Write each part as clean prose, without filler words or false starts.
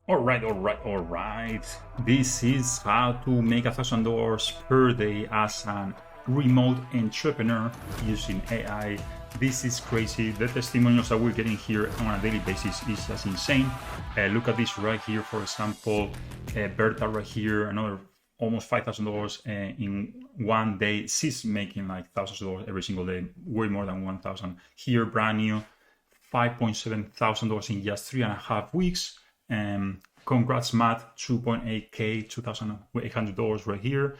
All right. This is how to make $1,000 per day as a remote entrepreneur using AI. This is crazy. The testimonials that we're getting here on a daily basis is just insane. Look at this right here, for example, Berta right here, another almost $5,000 in one day. She's making like thousands of dollars every single day, way more than 1,000. Here, brand new, $5,700 in just 3.5 weeks. Congrats, Matt, 2.8K, $2,800 right here.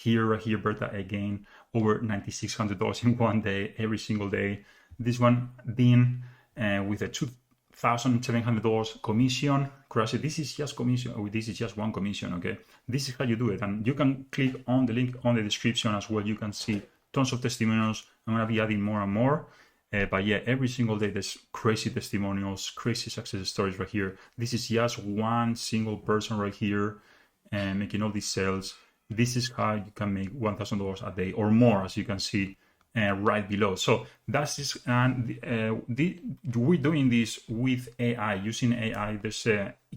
Right here, Berta again, over $9,600 in one day, every single day. This one being with a $2,700 commission. Crazy. This is just commission. Oh, this is just one commission. Okay, this is how you do it, and you can click on the link on the description as well. You can see tons of testimonials. I'm gonna be adding more and more. But yeah, every single day there's crazy testimonials, crazy success stories right here. This is just one single person right here making all these sales. This is how you can make $1,000 a day or more, as you can see right below. So that's this, and we're doing this with AI, using AI. There's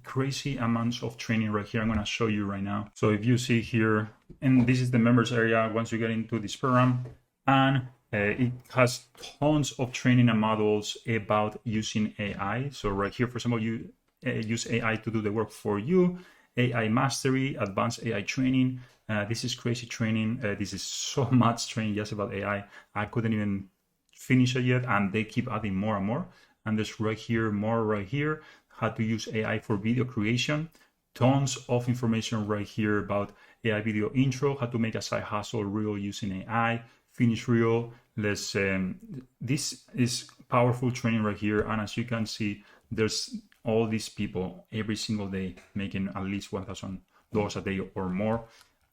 crazy amounts of training right here. I'm gonna show you right now. So if you see here, and this is the members area once you get into this program, and it has tons of training and models about using AI. So right here, for example, you use AI to do the work for you. AI mastery, advanced AI training. This is crazy training. This is so much training just about AI. I couldn't even finish it yet, and they keep adding more and more. And there's right here, more right here, how to use AI for video creation. Tons of information right here about AI video intro, how to make a side hustle reel using AI. Finish reel. This is powerful training right here, and as you can see, there's all these people every single day making at least $1,000 a day or more.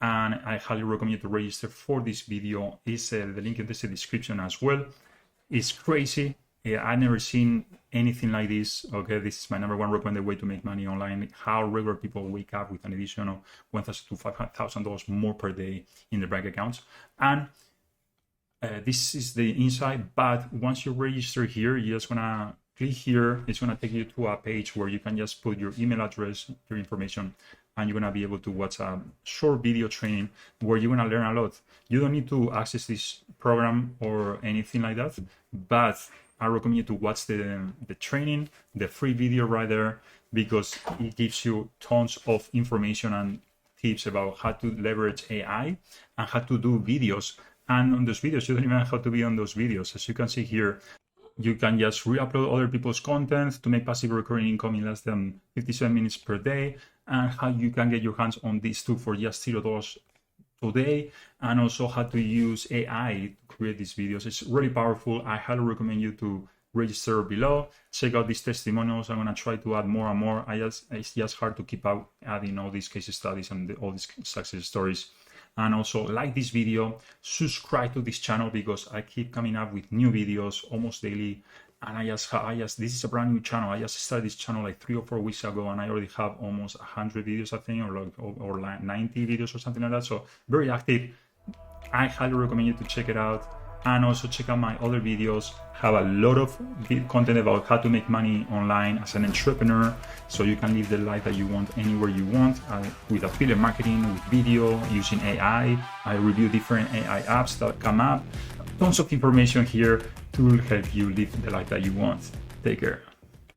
And I highly recommend you to register for this video. Is the link in the description as well. It's crazy. I've never seen anything like this. Okay, this is my number one recommended way to make money online. How regular people wake up with an additional $1,000 to $5,000 more per day in their bank accounts. And this is the inside, but once you register here, you just wanna click here. It's gonna take you to a page where you can just put your email address, your information, and you're gonna be able to watch a short video training where you're gonna learn a lot. You don't need to access this program or anything like that, but I recommend you to watch the training, the free video right there, because it gives you tons of information and tips about how to leverage AI and how to do videos. And on those videos, you don't even have to be on those videos. As you can see here, you can just re-upload other people's content to make passive recurring income in less than 57 minutes per day, and how you can get your hands on these two for just $0 today, and also how to use AI to create these videos. It's really powerful. I highly recommend you to register below. Check out these testimonials. I'm gonna try to add more and more. It's just hard to keep out adding all these case studies and all these success stories. And also like this video, subscribe to this channel because I keep coming up with new videos almost daily. And this is a brand new channel. I just started this channel like 3 or 4 weeks ago, and I already have almost 100 videos, I think, or like 90 videos or something like that. So very active. I highly recommend you to check it out. And also check out my other videos. Have a lot of content about how to make money online as an entrepreneur, so you can live the life that you want anywhere you want, with affiliate marketing, with video, using AI. I review different AI apps that come up. Tons of information here to help you live the life that you want. Take care.